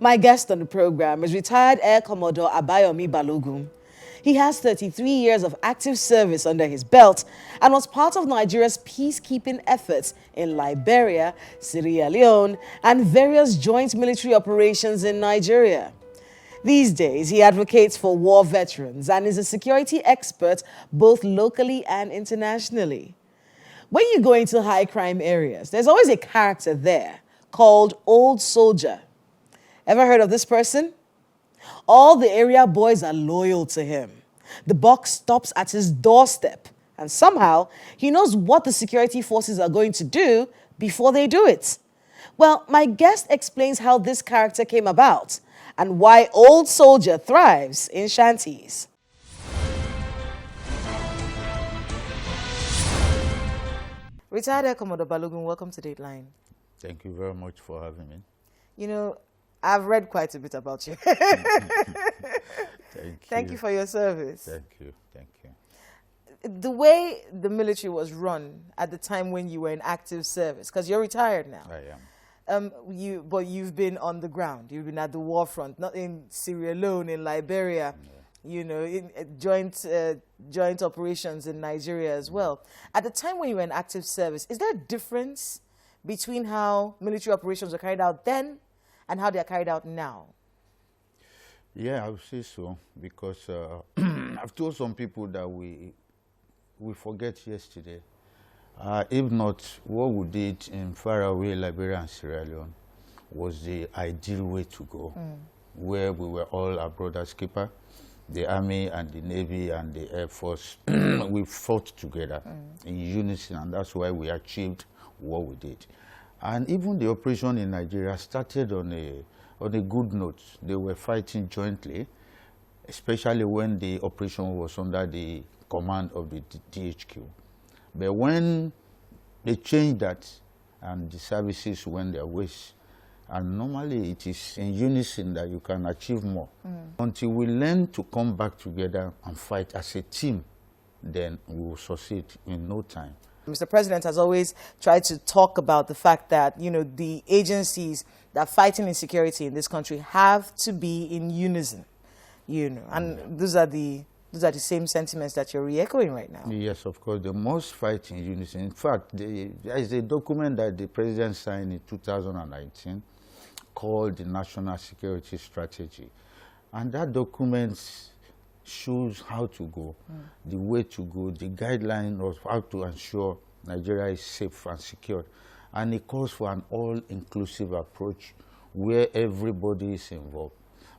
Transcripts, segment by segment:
My guest on the program is retired Air Commodore Abayomi Balogun. He has 33 years of active service under his belt and was part of Nigeria's peacekeeping efforts in Liberia, Sierra Leone, and various joint military operations in Nigeria. These days, he advocates for war veterans and is a security expert both locally and internationally. When you go into high crime areas, there's always a character there called Old Soldier. Ever heard of this person? All the area boys are loyal to him. The buck stops at his doorstep, and somehow he knows what the security forces are going to do before they do it. Well, my guest explains how this character came about and why Old Soldier thrives in Shanties. Retired Air Commodore Balogun, welcome to Dateline. Thank you very much for having me. You know, I've read quite a bit about you. Thank you for your service. Thank you. Thank you. The way the military was run at the time when you were in active service, because you're retired now. I am. But you've been on the ground. You've been at the war front, not in Sierra Leone, in Liberia, you know, in joint operations in Nigeria as well. At the time when you were in active service, is there a difference between how military operations were carried out then and how they are carried out now? Yeah, I would say so, because I've told some people that we forget yesterday. If not, what we did in faraway Liberia and Sierra Leone was the ideal way to go, where we were all our brother's keeper, the Army and the Navy and the Air Force. We fought together in unison, and that's why we achieved what we did. And even the operation in Nigeria started on a good note. They were fighting jointly, especially when the operation was under the command of the DHQ. But when they changed that and the services went their ways, and normally it is in unison that you can achieve more. Until we learn to come back together and fight as a team, then we will succeed in no time. Mr. President has always tried to talk about the fact that, you know, the agencies that are fighting insecurity in this country have to be in unison, you know, and those are the same sentiments that you're re-echoing right now. Yes, of course, they must fight in unison. In fact, there is a document that the President signed in 2019 called the National Security Strategy. And that document shows how to go, the way to go, the guideline of how to ensure Nigeria is safe and secure. And it calls for an all-inclusive approach where everybody is involved.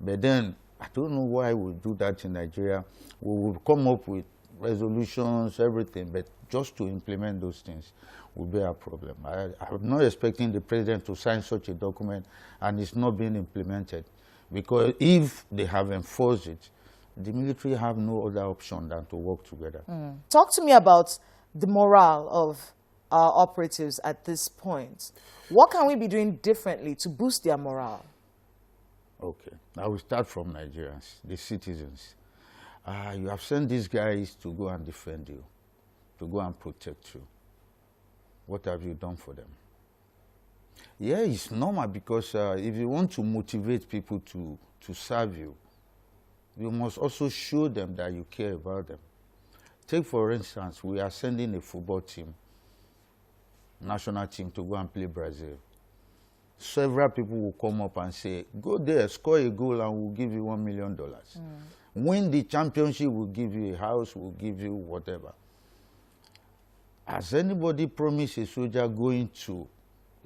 But then, I don't know why we do that in Nigeria. We will come up with resolutions, everything, but just to implement those things will be a problem. I'm not expecting the President to sign such a document and it's not being implemented. Because if they have enforced it, the military have no other option than to work together. Talk to me about the morale of our operatives at this point. What can we be doing differently to boost their morale? Okay, I will start from Nigerians, the citizens. You have sent these guys to go and defend you, to go and protect you. What have you done for them? Yeah, it's normal because if you want to motivate people to serve you, you must also show them that you care about them. Take, for instance, we are sending a football team, national team, to go and play Brazil. Several people will come up and say, go there, score a goal, and we'll give you $1 million. Win the championship, we'll give you a house, we'll give you whatever. Has anybody promised a soldier going to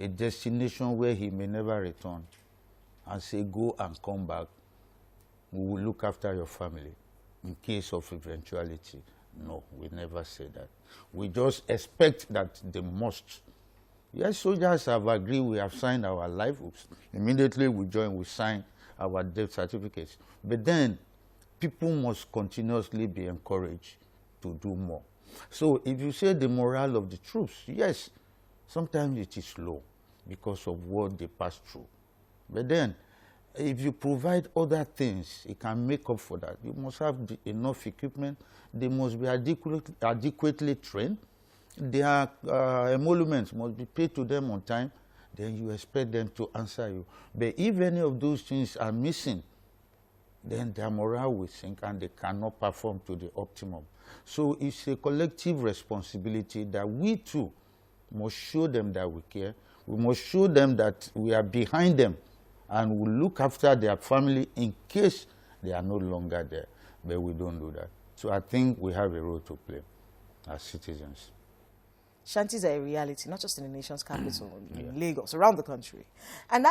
a destination where he may never return and say, go and come back, we will look after your family in case of eventuality? No, we never say that. We just expect that they must. Yes, soldiers have agreed, we have signed our life. Immediately we join, we sign our death certificates. But then people must continuously be encouraged to do more. So if you say the morale of the troops, yes, sometimes it is low because of what they pass through. But then if you provide other things, it can make up for that. You must have enough equipment. They must be adequately trained. Their emoluments must be paid to them on time. then you expect them to answer you. But if any of those things are missing, then their morale will sink and they cannot perform to the optimum. So it's a collective responsibility that we too must show them that we care. We must show them that we are behind them and will look after their family in case they are no longer there. But we don't do that. So I think we have a role to play as citizens. Shanties are a reality, not just in the nation's capital, in Lagos, around the country. And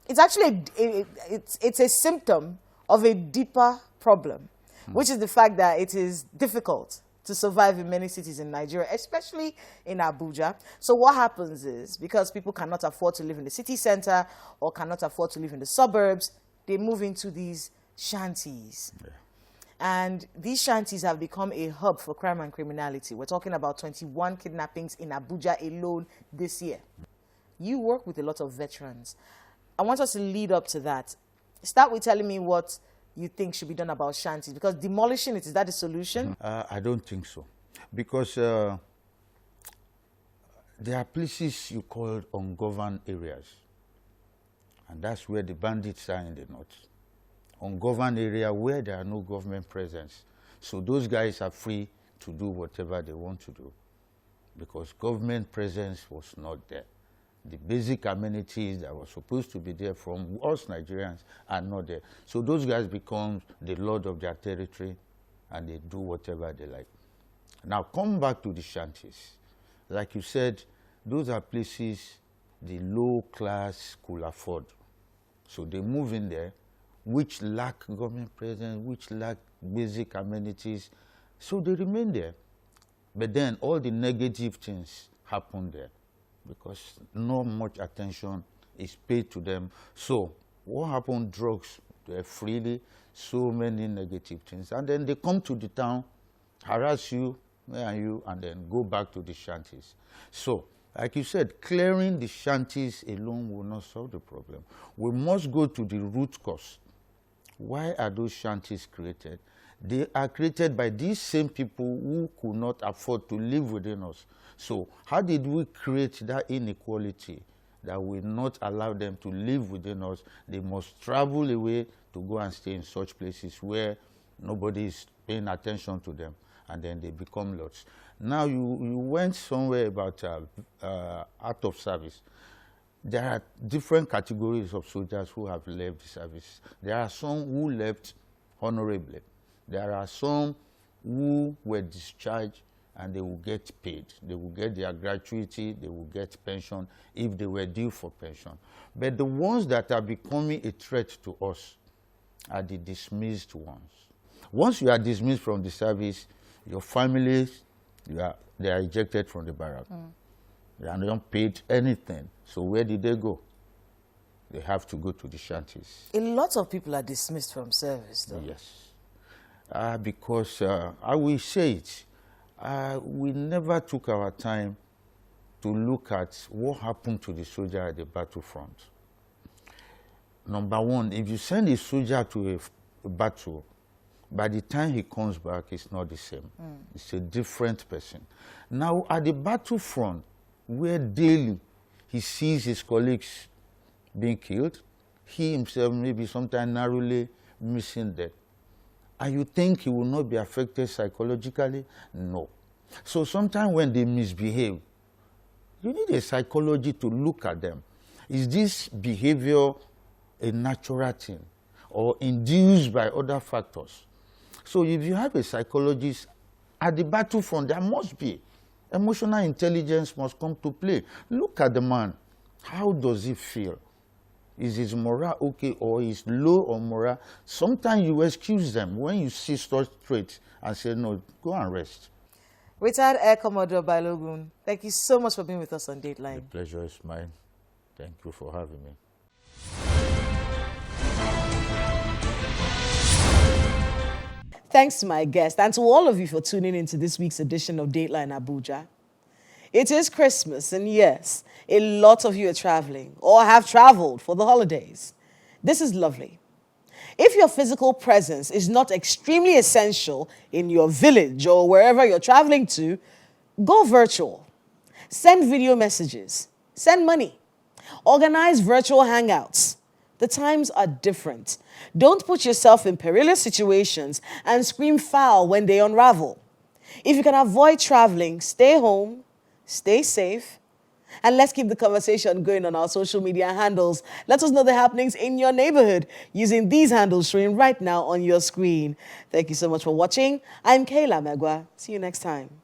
it's actually, it's a symptom of a deeper problem, which is the fact that it is difficult to survive in many cities in Nigeria, especially in Abuja. So what happens is, because people cannot afford to live in the city center or cannot afford to live in the suburbs, they move into these shanties. Yeah. And these shanties have become a hub for crime and criminality. We're talking about 21 kidnappings in Abuja alone this year. You work with a lot of veterans. I want us to lead up to that. Start with telling me what you think should be done about shanties, because demolishing it, is that the solution? I don't think so. Because there are places you call ungoverned areas. And that's where the bandits are in the north. Ungoverned area where there are no government presence. So those guys are free to do whatever they want to do because government presence was not there. The basic amenities that were supposed to be there from us Nigerians are not there. So those guys become the lord of their territory and they do whatever they like. Now come back to the shanties. Like you said, those are places the low class could afford. So they move in there, which lack government presence, which lack basic amenities. So they remain there. But then all the negative things happen there because not much attention is paid to them. So what happened? Drugs, they're freely, so many negative things. And then they come to the town, harass you, and then go back to the shanties. So, like you said, clearing the shanties alone will not solve the problem. We must go to the root cause. Why are those shanties created? They are created by these same people who could not afford to live within us. So how did we create that inequality that will not allow them to live within us? They must travel away to go and stay in such places where nobody is paying attention to them, and then they become lords. Now you went somewhere about out of service. There are different categories of soldiers who have left the service. There are some who left honorably. There are some who were discharged and they will get paid. They will get their gratuity, they will get pension if they were due for pension. But the ones that are becoming a threat to us are the dismissed ones. Once you are dismissed from the service, your families, they are ejected from the barrack. They are not paid anything. So where did they go? They have to go to the shanties. A lot of people are dismissed from service, though. Yes. Because I will say it, we never took our time to look at what happened to the soldier at the battlefront. Number one, if you send a soldier to a battle, by the time he comes back, it's not the same. It's a different person. Now, at the battlefront, where daily he sees his colleagues being killed, he himself maybe sometimes narrowly missing death, and you think he will not be affected psychologically? No. So sometimes when they misbehave, you need a psychology to look at them. Is this behavior a natural thing or induced by other factors? So if you have a psychologist at the battlefront, there must be. Emotional intelligence must come to play. Look at the man. How does he feel? Is his morale okay or is low on morale? Sometimes you excuse them when you see such traits and say, no, go and rest. Retired Air Commodore Balogun, thank you so much for being with us on Dateline. The pleasure is mine. Thank you for having me. Thanks to my guest and to all of you for tuning into this week's edition of Dateline Abuja. It is Christmas, and yes, a lot of you are traveling or have traveled for the holidays. This is lovely. If your physical presence is not extremely essential in your village or wherever you're traveling to, go virtual. Send video messages. Send money. Organize virtual hangouts. The times are different. Don't put yourself in perilous situations and scream foul when they unravel. If you can avoid traveling, stay home, stay safe, and let's keep the conversation going on our social media handles. Let us know the happenings in your neighborhood using these handles showing right now on your screen. Thank you so much for watching. I'm Kayla Megwa. See you next time.